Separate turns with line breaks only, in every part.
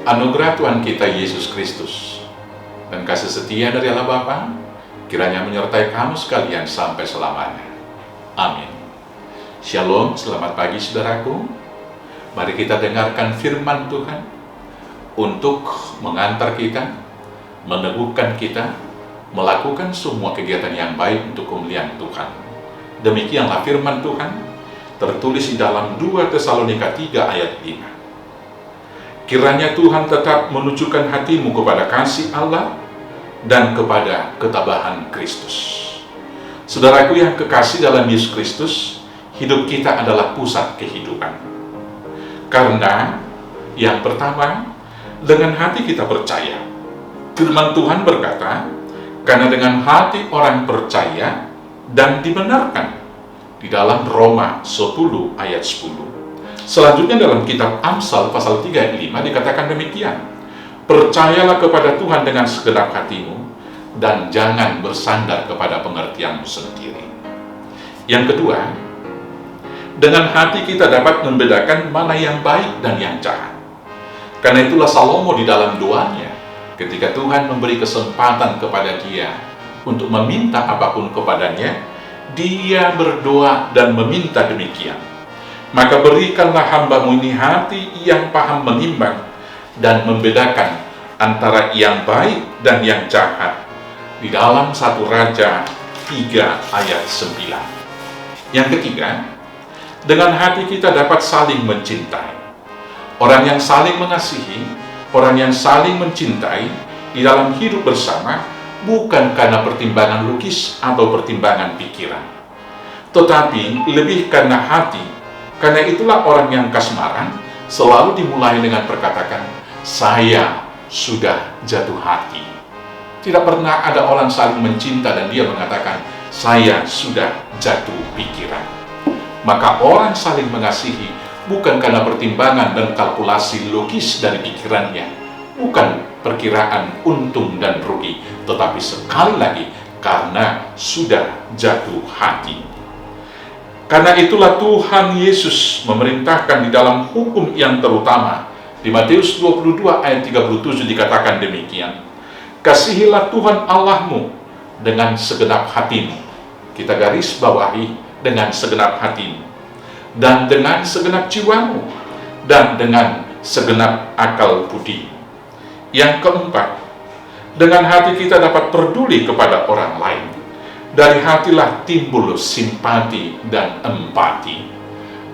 Anugerah Tuhan kita Yesus Kristus dan kasih setia dari Allah Bapa kiranya menyertai kamu sekalian sampai selamanya. Amin. Shalom, selamat pagi saudaraku. Mari kita dengarkan firman Tuhan untuk mengantar kita, meneguhkan kita, melakukan semua kegiatan yang baik untuk kemuliaan Tuhan. Demikianlah firman Tuhan tertulis di dalam 2 Tesalonika 3 ayat 5. Kiranya Tuhan tetap menunjukkan hatimu kepada kasih Allah dan kepada ketabahan Kristus. Saudaraku yang kekasih dalam Yesus Kristus, hidup kita adalah pusat kehidupan. Karena yang pertama, dengan hati kita percaya. Firman Tuhan berkata, karena dengan hati orang percaya dan dibenarkan. Di dalam Roma 10 ayat 10. Selanjutnya dalam kitab Amsal pasal 3 ayat 5 dikatakan demikian. Percayalah kepada Tuhan dengan segenap hatimu dan jangan bersandar kepada pengertianmu sendiri. Yang kedua, dengan hati kita dapat membedakan mana yang baik dan yang jahat. Karena itulah Salomo di dalam doanya, ketika Tuhan memberi kesempatan kepada dia untuk meminta apapun kepadanya, dia berdoa dan meminta demikian. Maka berikanlah hambamu ini hati yang paham menimbang dan membedakan antara yang baik dan yang jahat. Di dalam 1 Raja 3 ayat 9. Yang ketiga, dengan hati kita dapat saling mencintai. Orang yang saling mengasihi, orang yang saling mencintai di dalam hidup bersama bukan karena pertimbangan logis atau pertimbangan pikiran, tetapi lebih karena hati. Karena itulah orang yang kasmaran selalu dimulai dengan perkataan, saya sudah jatuh hati. Tidak pernah ada orang saling mencinta dan dia mengatakan, saya sudah jatuh pikiran. Maka orang saling mengasihi bukan karena pertimbangan dan kalkulasi logis dari pikirannya, bukan perkiraan untung dan rugi, tetapi sekali lagi karena sudah jatuh hati. Karena itulah Tuhan Yesus memerintahkan di dalam hukum yang terutama. Di Matius 22 ayat 37 dikatakan demikian. Kasihilah Tuhan Allahmu dengan segenap hatimu. Kita garis bawahi, dengan segenap hatimu. Dan dengan segenap jiwamu. Dan dengan segenap akal budi. Yang keempat, dengan hati kita dapat peduli kepada orang lain. Dari hatilah timbul simpati dan empati.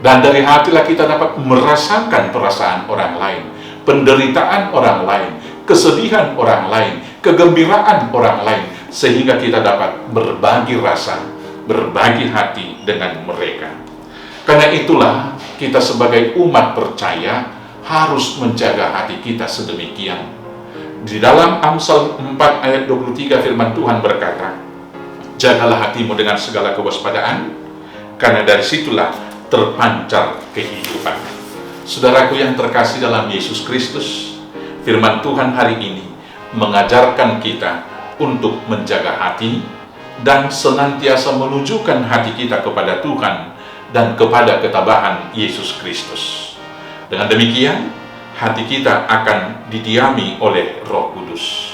Dan dari hatilah kita dapat merasakan perasaan orang lain, penderitaan orang lain, kesedihan orang lain, kegembiraan orang lain, sehingga kita dapat berbagi rasa, berbagi hati dengan mereka. Karena itulah kita sebagai umat percaya harus menjaga hati kita sedemikian. Di dalam Amsal 4 ayat 23 firman Tuhan berkata, jagalah hatimu dengan segala kewaspadaan, karena dari situlah terpancar kehidupan. Saudaraku yang terkasih dalam Yesus Kristus, firman Tuhan hari ini mengajarkan kita untuk menjaga hati dan senantiasa menunjukkan hati kita kepada Tuhan dan kepada ketabahan Yesus Kristus. Dengan demikian, hati kita akan didiami oleh Roh Kudus.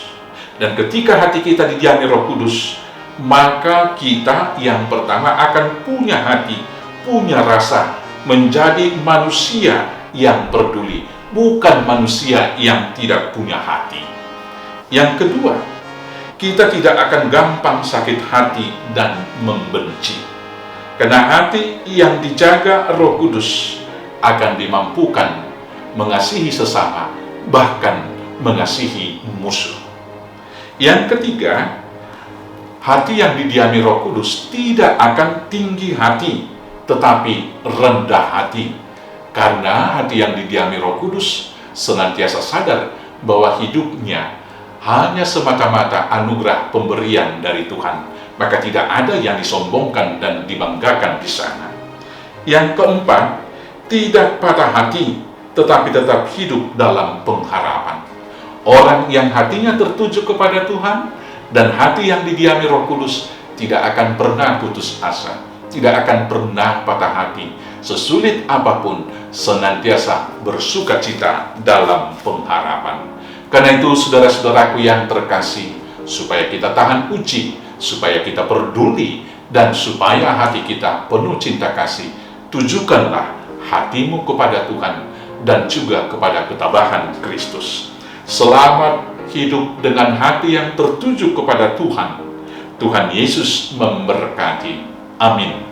Dan ketika hati kita didiami Roh Kudus, maka kita yang pertama akan punya hati, punya rasa, menjadi manusia yang peduli, bukan manusia yang tidak punya hati. Yang kedua, kita tidak akan gampang sakit hati dan membenci. Karena hati yang dijaga Roh Kudus akan dimampukan mengasihi sesama, bahkan mengasihi musuh. Yang ketiga, hati yang didiami Roh Kudus tidak akan tinggi hati, tetapi rendah hati. Karena hati yang didiami Roh Kudus senantiasa sadar bahwa hidupnya hanya semata-mata anugerah pemberian dari Tuhan. Maka tidak ada yang disombongkan dan dibanggakan di sana. Yang keempat, tidak patah hati, tetapi tetap hidup dalam pengharapan. Orang yang hatinya tertuju kepada Tuhan dan hati yang didiami Roh Kudus tidak akan pernah putus asa, tidak akan pernah patah hati, sesulit apapun, senantiasa bersuka cita dalam pengharapan. Karena itu, saudara-saudaraku yang terkasih, supaya kita tahan uji, supaya kita peduli, dan supaya hati kita penuh cinta kasih, tujukanlah hatimu kepada Tuhan dan juga kepada ketabahan Kristus. Selamat hidup dengan hati yang tertuju kepada Tuhan. Tuhan Yesus memberkati. Amin.